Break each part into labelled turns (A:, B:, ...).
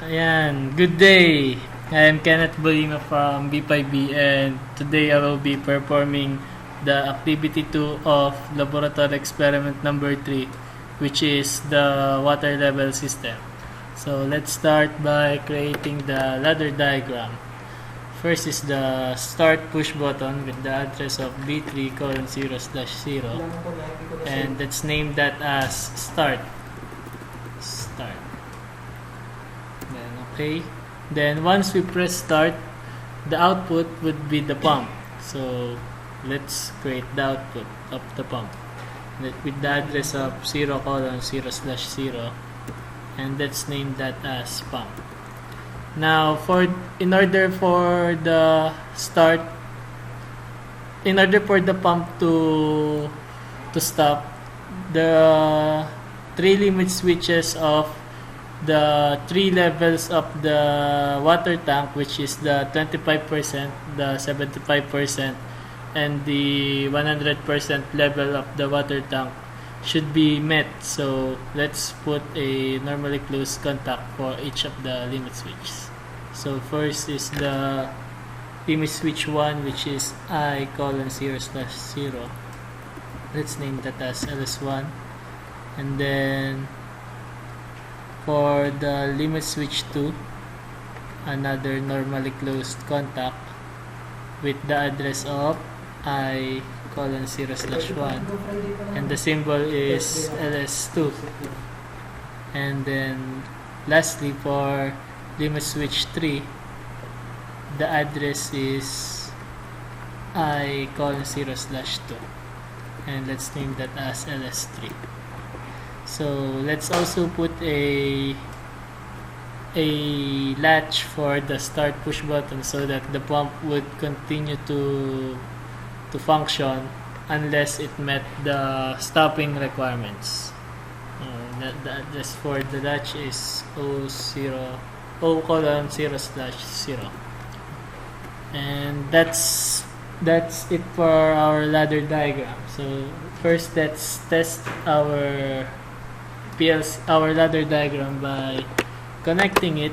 A: Ayan, good day! I am Kenneth Bolima from B5B and today I will be performing the activity 2 of laboratory experiment number 3, which is the water level system. So let's start by creating the ladder diagram. First is the start push button with the address of B3:0/0 and let's name that as start. Then okay. Then once we press start, the output would be the pump. So let's create the output of the pump with the address of 0:0/0 and let's name that as pump. Now in order for the pump to stop, the three limit switches of the three levels of the water tank, which is the 25%, the 75%, and the 100% level of the water tank should be met. So let's put a normally closed contact for each of the limit switches. So first is the limit switch 1, which is I:0/0. Let's name that as LS1. And then for the limit switch 2, another normally closed contact with the address of I:0/1 and the symbol is LS2. And then lastly for limit switch 3, the address is I:0/2 and let's name that as LS3. So let's also put a latch for the start push button so that the pump would continue to function unless it met the stopping requirements. The address for the latch is O:0/0. And that's it for our ladder diagram. So first let's test our ladder diagram by connecting it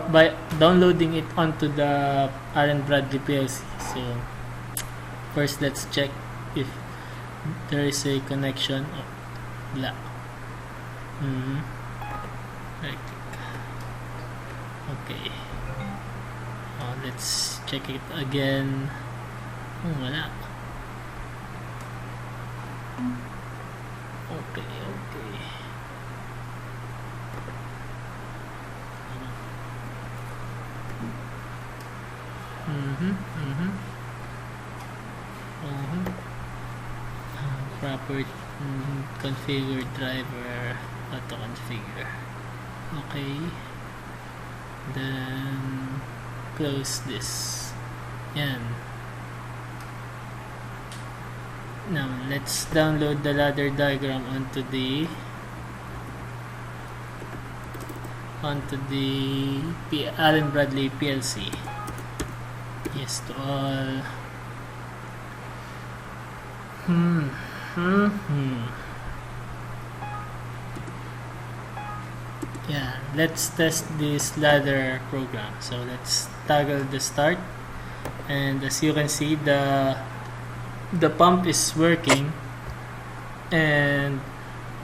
A: by downloading it onto the Allen Bradley PLC. So first let's check if there is a connection. Wala. Right click. Okay. Let's check it again. Wala. Okay. Proper configure driver, auto configure. Okay. Then close this. Yan. Now let's download the ladder diagram onto the Allen Bradley PLC. Yes to all. Yeah, let's test this ladder program. So let's toggle the start, and as you can see, the pump is working, and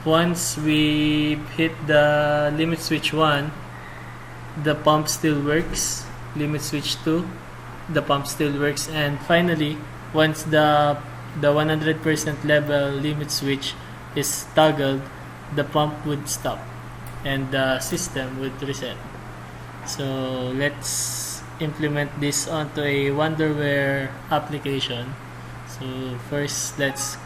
A: once we hit the limit switch 1, the pump still works. Limit switch 2, the pump still works, and finally once the 100% level limit switch is toggled, the pump would stop and the system would reset. So let's implement this onto a Wonderware application. So first let's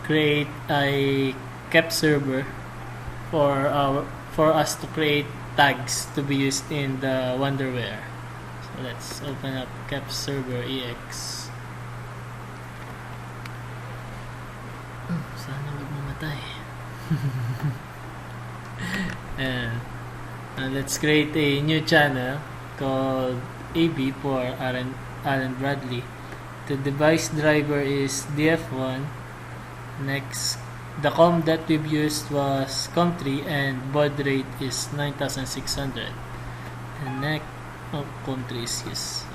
A: create a KEP server for us to create tags to be used in the Wonderware. So let's open up KEP server EX. Sana wag mamatay. And let's create a new channel called AB for Allen Bradley. The device driver is DF1. Next, the COM that we've used was COM3 and baud rate is 9600. And next, COM3 is used.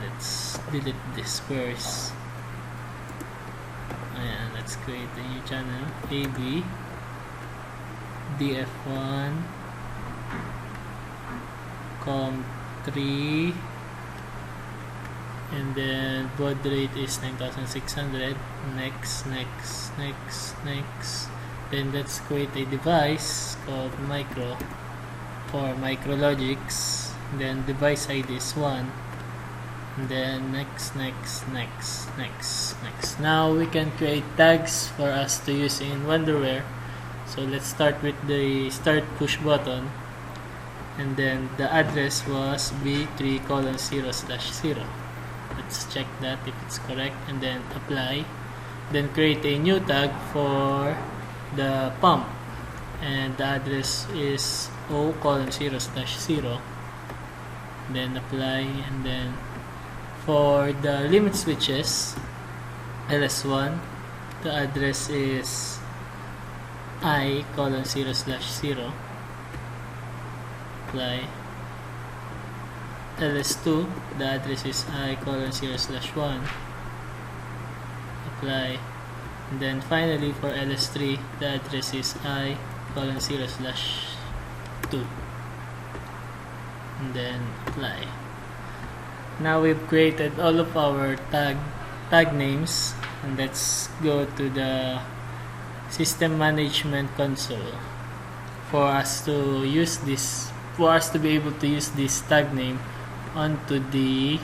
A: Let's delete this first. Ayan, let's create a new channel. AB DF1 COM3, and then baud rate is 9600. Next. Then let's create a device called micro for micrologics. Then device ID is 1. And then next. Now we can create tags for us to use in Wonderware. So let's start with the start push button, and then the address was b3:0/0. Let's check that if it's correct, and then apply. Then create a new tag for the pump, and the address is O:0/0. Then apply, and then for the limit switches LS1, the address is I:0/0. Apply. LS2, the address is I:0/1. Apply. And then finally for LS3, the address is I:0/2. And then apply. Now we've created all of our tag names, and let's go to the system management console for us to use this, for us to be able to use this tag name onto the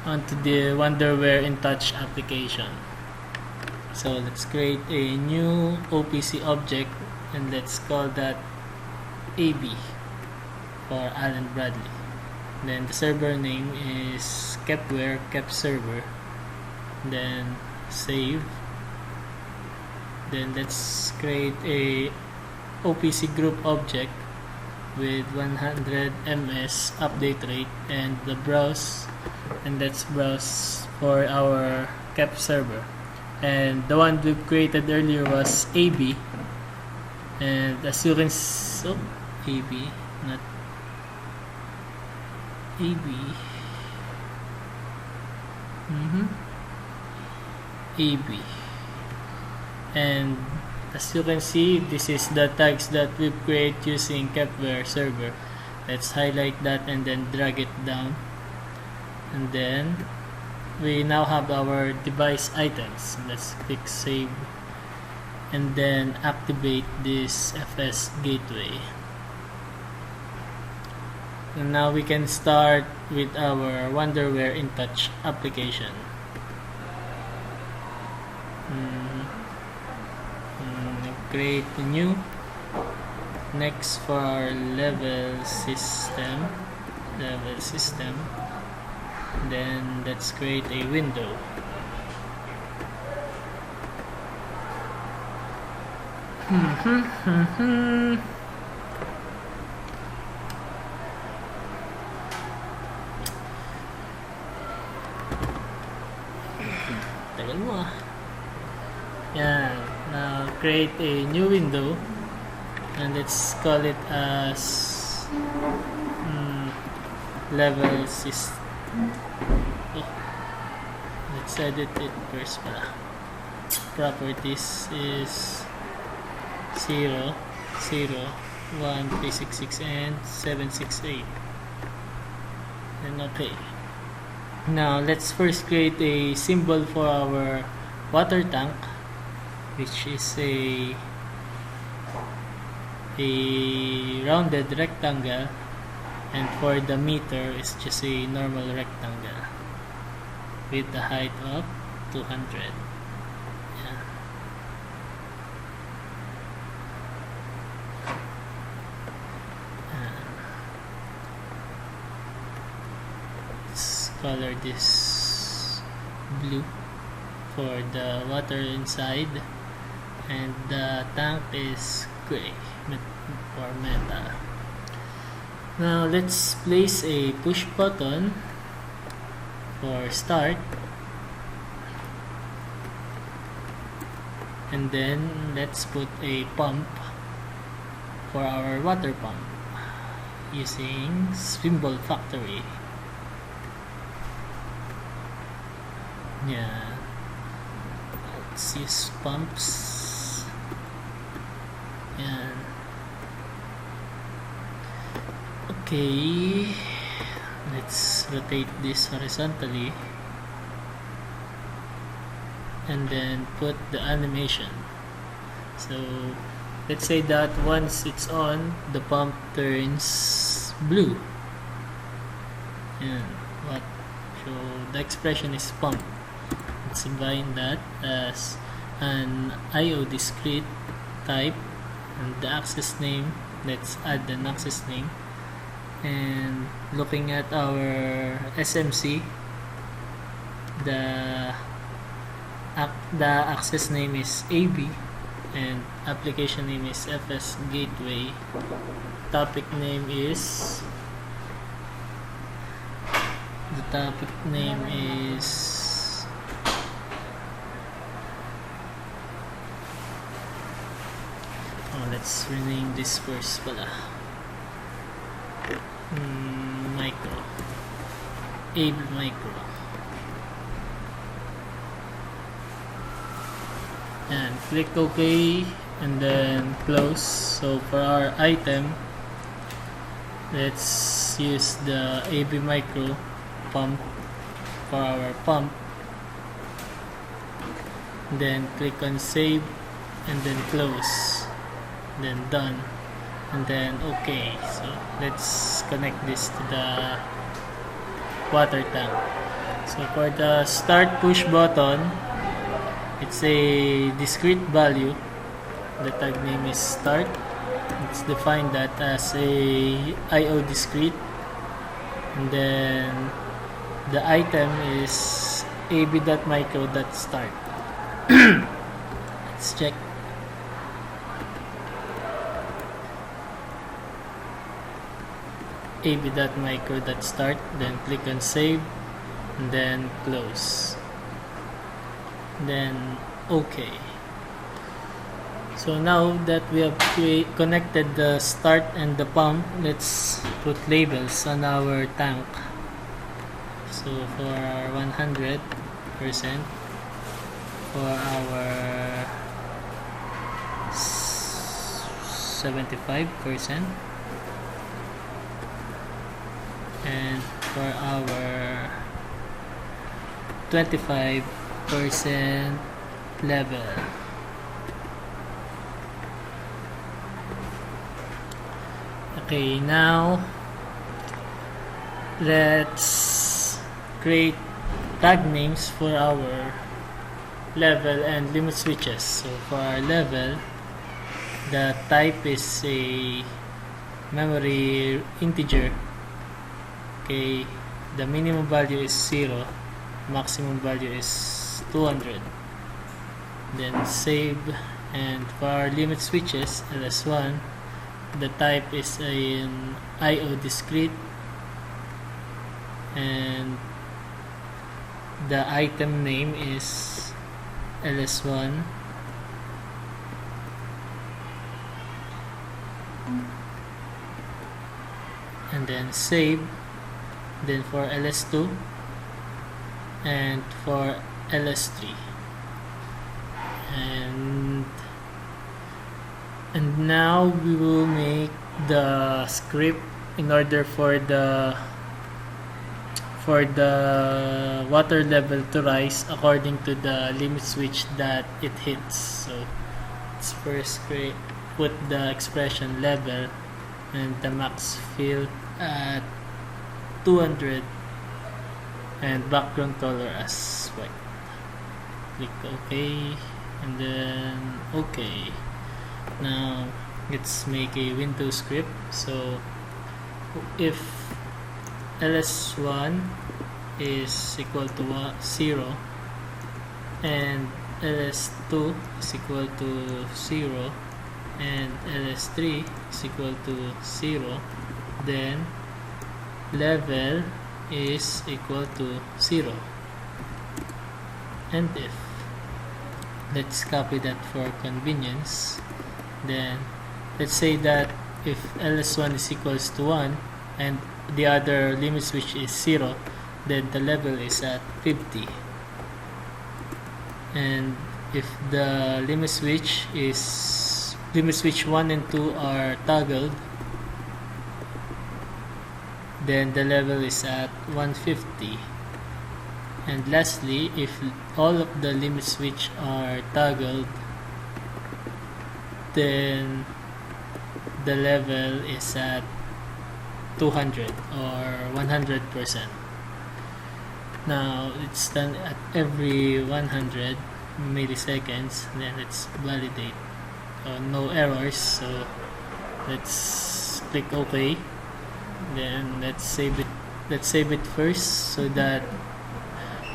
A: Wonderware InTouch application. So let's create a new OPC object, and let's call that AB for Allen Bradley. Then the server name is kepware server. Then save. Then let's create a OPC group object with 100 ms update rate and the browse, and let's browse for our kep server. And the one we created earlier was AB, and as you can AB, not AB. AB. And as you can see, this is the tags that we create using kepware server. Let's highlight that and then drag it down, and then we now have our device items. Let's click save, and then activate this FS gateway. And now we can start with our Wonderware InTouch application. Create a new. Next for our level system, then let's create a window. Tagal mo ah. Yan. Now create a new window, and let's call it as level system. Let's edit it first pala. Properties is 0, 0, 1, 366 and 768. And okay. Now let's first create a symbol for our water tank, which is a rounded rectangle, and for the meter is just a normal rectangle with the height of 200. Yeah. Let's color this blue for the water inside, and the tank is gray for metal. Now let's place a push button for start, and then let's put a pump for our water pump using symbol factory. Yeah, let's use pumps. And okay, let's rotate this horizontally and then put the animation. So let's say that once it's on, the pump turns blue. And what? So the expression is pump. Let's bind that as an IO discrete type, and the access name, let's add an access name. And looking at our SMC, the access name is AB and application name is FS Gateway. Topic name is let's rename this first pala. Micro. AB Micro. And click OK and then close. So for our item, let's use the AB Micro pump for our pump. Then click on save and then close. Then done. And then OK. So let's connect this to the water tank. So for the start push button, it's a discrete value. The tag name is start. Let's define that as a IO discrete. And then the item is ab.micro.start. Let's check. ab.micro.start, then click on save and then close, then OK. So now that we have connected the start and the pump, let's put labels on our tank. So for our 100%, for our 75%, and for our 25% level. Okay, now let's create tag names for our level and limit switches. So for our level, the type is a memory integer. Okay, the minimum value is 0, maximum value is 200. Then save. And for our limit switches, LS1, the type is an IO discrete, and the item name is LS1. And then save. Then for LS2 and for LS3, and now we will make the script in order for the water level to rise according to the limit switch that it hits. So let's first put the expression level and the max field at 200 and background color as white. Click OK and then OK. Now let's make a Windows script. So if ls1 is equal to 0 and ls2 is equal to 0 and ls3 is equal to 0, then level is equal to 0. And if let's copy that for convenience. Then let's say that if ls1 is equals to 1 and the other limit switch is 0, then the level is at 50. And if the limit switch 1 and 2 are toggled, then the level is at 150. And lastly, if all of the limit switch are toggled, then the level is at 200 or 100%. Now it's done at every 100 milliseconds. Then let's validate. No errors, so let's click OK. Then let's save it first, so that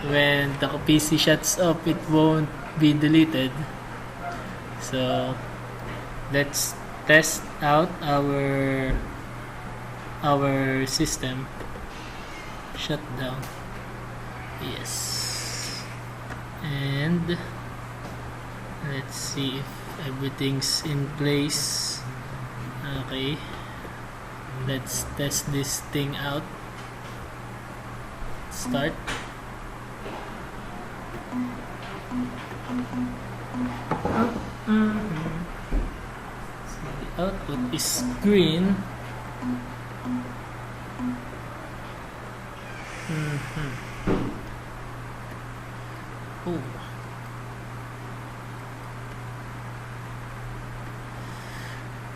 A: when the PC shuts up, it won't be deleted. So let's test out our system. Shut down. Yes. And let's see if everything's in place. Okay. Let's test this thing out. Start. So the output is green. Oh.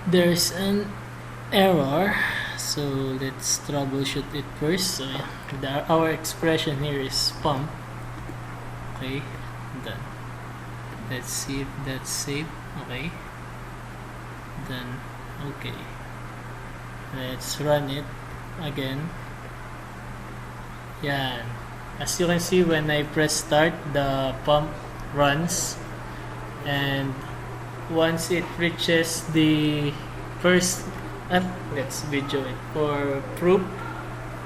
A: There's an error, so let's troubleshoot it first. So our expression here is pump. Okay, done. Let's see if that's saved. Okay, done. Okay, let's run it again. Yeah, as you can see, when I press start, the pump runs, and once it reaches the first, let's video it for proof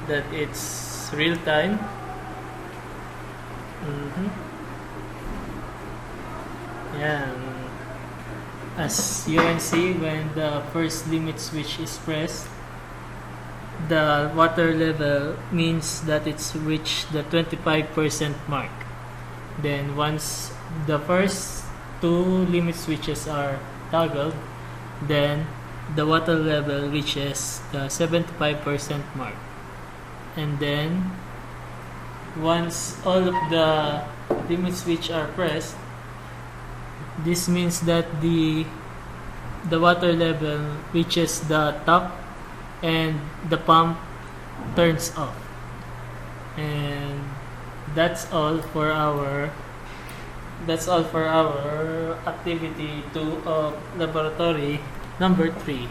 A: that it's real time. Yeah, as you can see, when the first limit switch is pressed, the water level means that it's reached the 25% mark. Then once the first two limit switches are toggled, then the water level reaches the 75% mark. And then once all of the limit switch are pressed, this means that the water level reaches the top and the pump turns off. And that's all for our activity 2 of laboratory number 3.